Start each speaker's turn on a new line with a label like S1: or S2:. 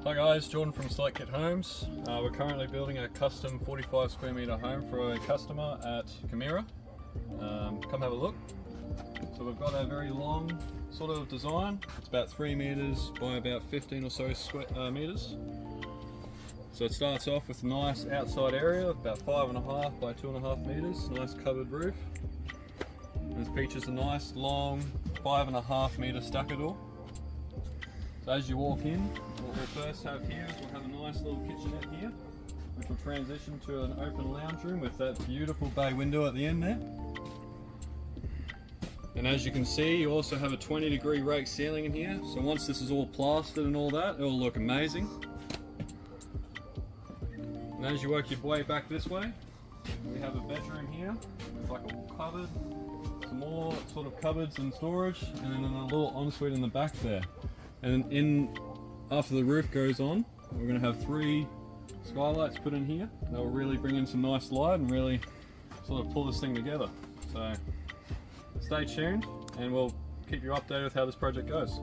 S1: Hi guys, Jordan from Select Kit Homes. We're currently building a custom 45 square metre home for a customer at Camira. Come have a look. So we've got a very long sort of design. It's about 3 metres by about 15 or so metres. So it starts off with a nice outside area, about 5.5 by 2.5 metres, nice covered roof. And it features a nice long 5.5 metre stacker door. So as you walk in, what we'll first have here is we'll have a nice little kitchenette here, which will transition to an open lounge room with that beautiful bay window at the end there. And as you can see, you also have a 20-degree rake ceiling in here. So once this is all plastered and all that, it'll look amazing. And as you work your way back this way, we have a bedroom here with like a cupboard, some more sort of cupboards and storage, and then a little ensuite in the back there. And after the roof goes on, we're going to have 3 skylights put in here. They'll really bring in some nice light and really sort of pull this thing together. So stay tuned and we'll keep you updated with how this project goes.